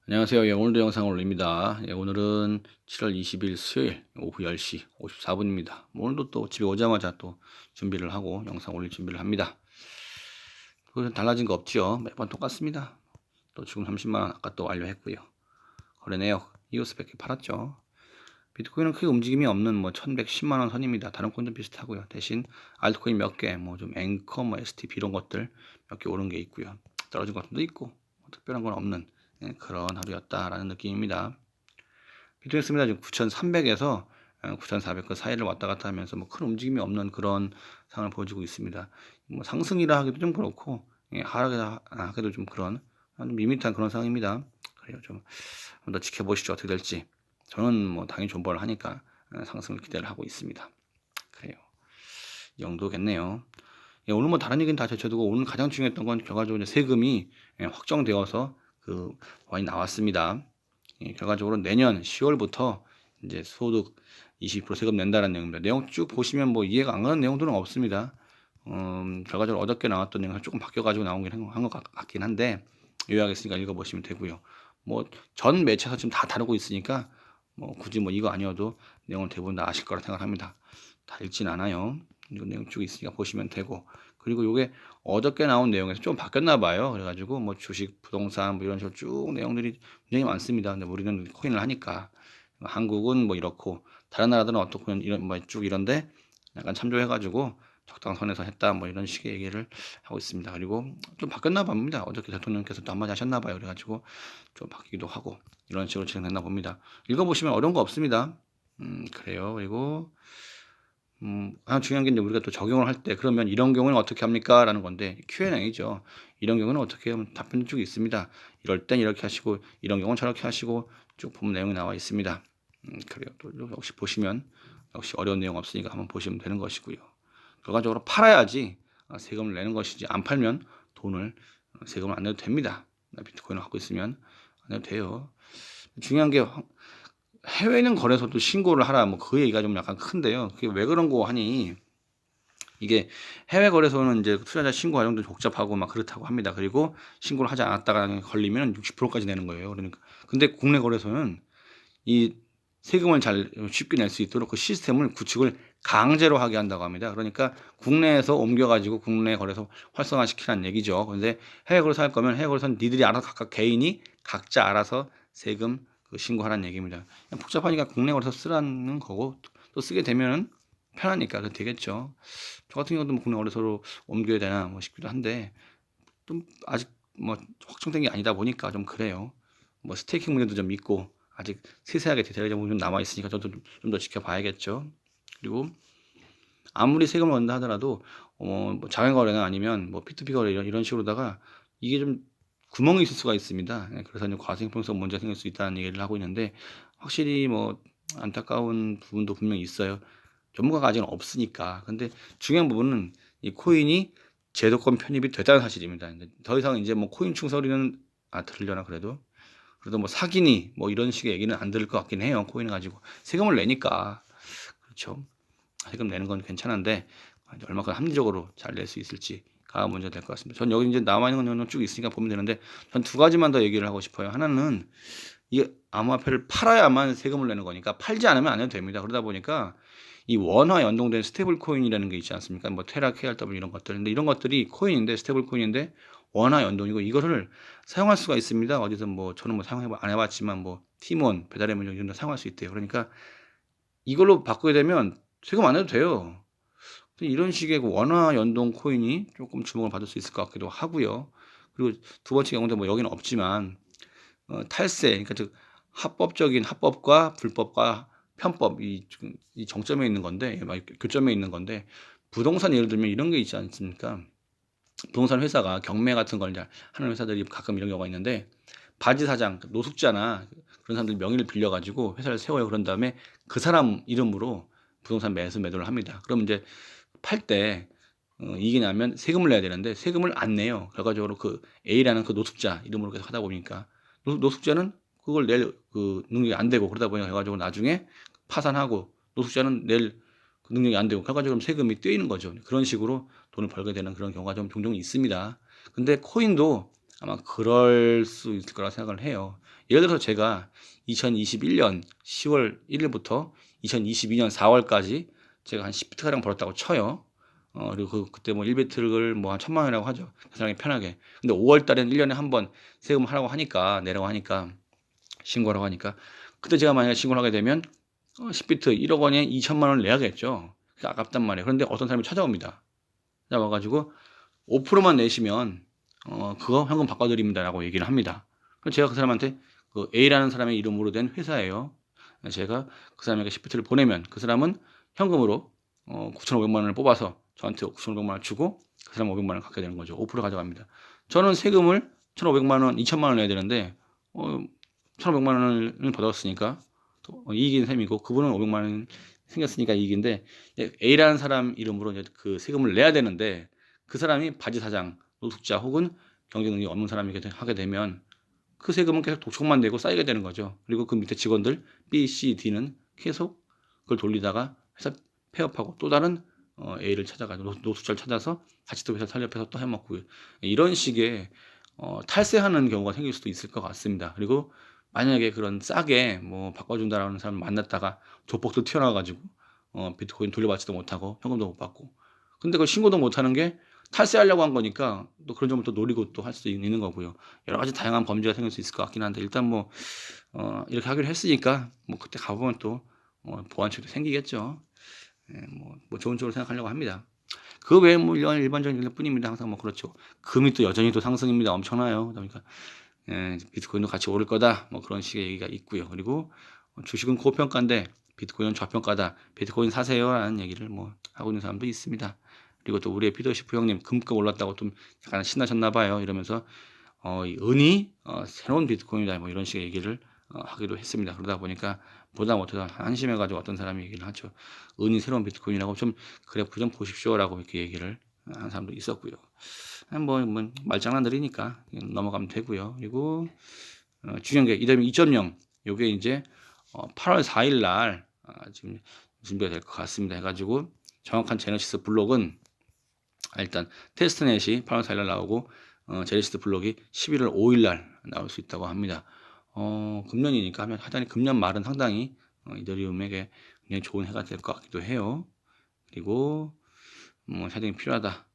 안녕하세요. 예, 오늘도 영상을 올립니다. 예, 오늘은 7월 20일 수요일 오후 10시 54분입니다. 오늘도 또 집에 오자마자 또 준비를 하고 영상 올릴 준비를 합니다. 그건 달라진 거 없죠. 매번 똑같습니다. 또 지금 30만 원 아까 또 완료했고요. 거래 내역 이오스 100개 팔았죠. 비트코인은 크게 움직임이 없는 뭐 1110만 원 선입니다. 다른 코인도 비슷하고요. 대신 알트코인 몇 개, 뭐 좀 앵커, 뭐 STP 이런 것들 몇 개 오른 게 있고요. 떨어진 것도 있고 뭐 특별한 건 없는 그런 하루였다라는 느낌입니다. 비트코인 습니다. 지금 9,300에서 9,400 그 사이를 왔다 갔다 하면서 뭐 큰 움직임이 없는 그런 상황을 보여주고 있습니다. 뭐 상승이라 하기도 좀 그렇고 하락이라 하기도 좀 그런 밋밋한 그런 상황입니다. 그래요. 좀 더 지켜보시죠. 어떻게 될지. 저는 뭐 당연히 존버를 하니까 상승을 기대를 하고 있습니다. 그래요. 이 정도겠네요. 예, 오늘 뭐 다른 얘기는 다 제쳐두고 오늘 가장 중요했던 건 결과적으로 이제 세금이 확정되어서 그 많이 나왔습니다. 예, 결과적으로 내년 10월부터 이제 소득 20% 세금 낸다는 내용입니다. 내용 쭉 보시면 뭐 이해가 안 가는 내용들은 없습니다. 결과적으로 어저께 나왔던 내용이 조금 바뀌어가지고 나온 것 같긴 한데 요약했으니까 읽어보시면 되고요. 뭐 전 매체에서 지금 다 다루고 있으니까 뭐 굳이 뭐 이거 아니어도 내용을 대부분 다 아실 거라 생각합니다. 다 읽진 않아요. 이거 내용 쭉 있으니까 보시면 되고, 그리고 요게 어저께 나온 내용에서 좀 바뀌었나 봐요. 그래가지고 뭐 주식, 부동산 뭐 이런 식으로 쭉 내용들이 굉장히 많습니다. 근데 우리는 코인을 하니까 한국은 뭐 이렇고 다른 나라들은 어떻고 이런 뭐 쭉 이런데 약간 참조해가지고 적당선에서 했다 뭐 이런 식의 얘기를 하고 있습니다. 그리고 좀 바뀌었나 봅니다. 어저께 대통령께서 또 한마디 하셨나 봐요. 그래가지고 좀 바뀌기도 하고 이런 식으로 진행됐나 봅니다. 읽어보시면 어려운 거 없습니다. 그래요. 그리고 가장 중요한 게 이제 우리가 또 적용을 할 때 그러면 이런 경우는 어떻게 합니까? 라는 건데 Q&A죠. 이런 경우는 어떻게 하면 답변이 쭉 있습니다. 이럴 땐 이렇게 하시고 이런 경우는 저렇게 하시고 쭉 보면 내용이 나와 있습니다. 그래요. 또 역시 보시면 역시 어려운 내용 없으니까 한번 보시면 되는 것이고요. 결과적으로 팔아야지 세금을 내는 것이지 안 팔면 돈을 세금을 안 내도 됩니다. 비트코인을 갖고 있으면 안 내도 돼요. 중요한 게 해외는 거래소도 신고를 하라 뭐 그 얘기가 좀 약간 큰데요. 그게 왜 그런 거 하니 이게 해외 거래소는 이제 투자자 신고 과정도 복잡하고 막 그렇다고 합니다. 그리고 신고를 하지 않았다가 걸리면 60%까지 내는 거예요. 그러니까 근데 국내 거래소는 이 세금을 잘 쉽게 낼 수 있도록 그 시스템을 구축을 강제로 하게 한다고 합니다. 그러니까 국내에서 옮겨가지고 국내 거래소 활성화시키라는 얘기죠. 근데 해외 거래소 할 거면 해외 거래소는 니들이 알아서 각각 개인이 각자 알아서 세금 그 신고하라는 얘기입니다. 복잡하니까 국내 거래소 쓰라는 거고 또 쓰게 되면은 편하니까 그 되겠죠. 저 같은 경우도 뭐 국내 거래소로 옮겨야 되나 뭐 싶기도 한데 좀 아직 뭐 확정된 게 아니다 보니까 좀 그래요. 뭐 스테이킹 문제도 좀 있고 아직 세세하게 디테일한 부분이 좀 남아 있으니까 저도 좀 더 지켜봐야겠죠. 그리고 아무리 세금을 걷는다 하더라도 뭐 자회 거래나 아니면 뭐 P2P 거래 이런 식으로다가 이게 좀 구멍이 있을 수가 있습니다. 예, 그래서 이제 과세형평성 문제가 생길 수 있다는 얘기를 하고 있는데 확실히 뭐 안타까운 부분도 분명히 있어요. 전문가가 아직은 없으니까. 근데 중요한 부분은 이 코인이 제도권 편입이 됐다는 사실입니다. 더 이상 이제 뭐 코인 충성리는 들으려나 그래도 뭐 사기니 뭐 이런 식의 얘기는 안 들을 것 같긴 해요. 코인을 가지고 세금을 내니까. 그렇죠. 세금 내는 건 괜찮은데 얼마큼 합리적으로 잘 낼 수 있을지가 문제가 될 것 같습니다. 전 여기 이제 남아 있는 건 쭉 있으니까 보면 되는데 전 두 가지만 더 얘기를 하고 싶어요. 하나는 이 암호화폐를 팔아야만 세금을 내는 거니까 팔지 않으면 안 해도 됩니다. 그러다 보니까 이 원화 연동된 스테이블 코인이라는 게 있지 않습니까? 뭐 테라, KRW 이런 것들. 근데 이런 것들이 코인인데 스테이블 코인인데 원화 연동이고 이거를 사용할 수가 있습니다. 어디서 뭐 저는 뭐 안 해봤지만 뭐 티몬, 배달의 민족 이런 데 사용할 수 있대요. 그러니까 이걸로 바꾸게 되면 세금 안 내도 돼요. 이런 식의 그 원화 연동 코인이 조금 주목을 받을 수 있을 것 같기도 하고요. 그리고 두 번째 경우도 뭐 여기는 없지만 탈세, 그러니까 즉 합법과 불법과 편법 이 정점에 있는 건데 교점에 있는 건데 부동산 예를 들면 이런 게 있지 않습니까? 부동산 회사가 경매 같은 걸 이제 하는 회사들이 가끔 이런 경우가 있는데 바지 사장, 노숙자나 그런 사람들 명의를 빌려가지고 회사를 세워요. 그런 다음에 그 사람 이름으로 부동산 매도를 합니다. 그럼 이제 팔 때 이익이 나면 세금을 내야 되는데 세금을 안 내요. 결과적으로 그 A라는 그 노숙자 이름으로 계속 하다 보니까 노숙자는 그걸 낼 그 능력이 안 되고 그러다 보니까 결과적으로 나중에 파산하고 노숙자는 낼 그 능력이 안 되고 결과적으로 세금이 떼이는 거죠. 그런 식으로 돈을 벌게 되는 그런 경우가 좀 종종 있습니다. 근데 코인도 아마 그럴 수 있을 거라 생각을 해요. 예를 들어서 제가 2021년 10월 1일부터 2022년 4월까지 제가 한 10비트 가량 벌었다고 쳐요. 그리고 그때 뭐 1비트를 뭐 한 1,000만 원이라고 하죠. 사람이 편하게. 근데 5월 달에는 1년에 한 번 세금 하라고 하니까, 내라고 하니까, 신고하라고 하니까, 그때 제가 만약에 신고를 하게 되면 10비트 1억 원에 2천만 원을 내야겠죠. 그러니까 아깝단 말이에요. 그런데 어떤 사람이 찾아옵니다. 찾아와가지고 5%만 내시면 그거 현금 바꿔드립니다라고 얘기를 합니다. 그럼 제가 그 사람한테 그 A라는 사람의 이름으로 된 회사예요. 제가 그 사람에게 10비트를 보내면 그 사람은 현금으로 9,500만 원을 뽑아서 저한테 9,500만 원을 주고 그 사람 500만 원을 갖게 되는 거죠. 5% 가져갑니다. 저는 세금을 1,500만 원, 2천만 원 내야 되는데 1,500만 원을 받았으니까 이익인 셈이고, 그분은 500만 원 생겼으니까 이익인데, A라는 사람 이름으로 이제 그 세금을 내야 되는데 그 사람이 바지 사장, 노숙자 혹은 경제 능력이 없는 사람이 하게 되면 그 세금은 계속 독촉만 되고 쌓이게 되는 거죠. 그리고 그 밑에 직원들 B, C, D는 계속 그걸 돌리다가 회사 폐업하고 또 다른 A를 찾아가지고 노숙자를 찾아서 같이 또 회사 설립해서 또 해먹고, 이런 식의 탈세하는 경우가 생길 수도 있을 것 같습니다. 그리고 만약에 그런 싸게 뭐 바꿔준다라는 사람을 만났다가 조폭들 튀어나와가지고 비트코인 돌려받지도 못하고 현금도 못 받고, 근데 그걸 신고도 못하는 게 탈세하려고 한 거니까 또 그런 점을 또 노리고 또 할 수도 있는 거고요. 여러 가지 다양한 범죄가 생길 수 있을 것 같긴 한데, 일단 뭐 이렇게 하기로 했으니까 뭐 그때 가보면 또 보완책도 생기겠죠. 예, 뭐 좋은 쪽으로 생각하려고 합니다. 그 외에 뭐 일반적인 일 뿐입니다. 항상 뭐 그렇죠. 금이 또 여전히 또 상승입니다. 엄청나요. 그러니까 비트코인도 같이 오를 거다, 뭐 그런 식의 얘기가 있고요. 그리고 주식은 고평가인데 비트코인은 좌평가다, 비트코인 사세요라는 얘기를 뭐 하고 있는 사람도 있습니다. 그리고 또 우리의 피더시프 형님 금값 올랐다고 좀 약간 신나셨나 봐요. 이러면서 이 은이 새로운 비트코인이다, 뭐 이런 식의 얘기를 하기도 했습니다. 그러다 보니까 보다 못해서 한심해가지고 어떤 사람이 얘기를 하죠. 은이 새로운 비트코인이라고 좀 그래프 좀 보십시오라고 이렇게 얘기를 한 사람도 있었고요. 뭐 말장난들이니까 넘어가면 되고요. 그리고 중요한 게 이더리움 2.0, 요게 이제 8월 4일 날 지금 준비가 될 것 같습니다. 해가지고 정확한 제너시스 블록은 일단 테스트넷이 8월 4일 날 나오고 제네시스 블록이 11월 5일 날 나올 수 있다고 합니다. 금년이니까 하면 하여튼 금년 말은 상당히 이더리움에게 굉장히 좋은 해가 될 것 같기도 해요. 그리고 샤딩이 필요하다.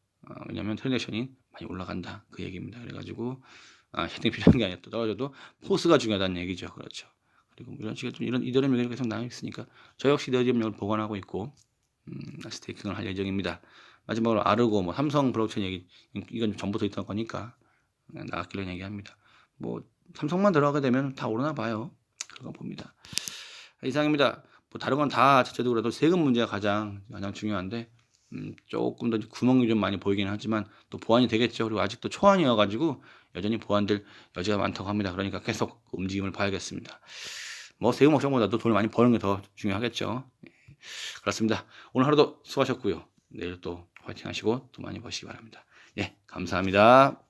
왜냐면 트랜잭션이 많이 올라간다, 그 얘기입니다. 그래가지고 샤딩이 필요한 게 아니라 또 떨어져도 포스가 중요하다는 얘기죠. 그렇죠. 그리고 이런 식의 좀 이런 이더리움 얘기가 계속 나와 있으니까 저 역시 이더리움을 보관하고 있고 스테이킹을 할 예정입니다. 마지막으로 아르고 뭐 삼성 블록체인 얘기, 이건 전부터 있던 거니까 나왔길래 얘기합니다. 뭐 삼성만 들어가게 되면 다 오르나 봐요. 그런 거 봅니다. 이상입니다. 뭐 다른 건 다 자체적으로도 세금 문제가 가장 중요한데 조금 더 구멍이 좀 많이 보이긴 하지만 또 보완이 되겠죠. 그리고 아직도 초안이어가지고 여전히 보완될 여지가 많다고 합니다. 그러니까 계속 움직임을 봐야겠습니다. 뭐 세금 걱정보다도 돈을 많이 버는 게 더 중요하겠죠. 그렇습니다. 오늘 하루도 수고하셨고요. 내일 또 화이팅 하시고 또 많이 버시기 바랍니다. 예, 감사합니다.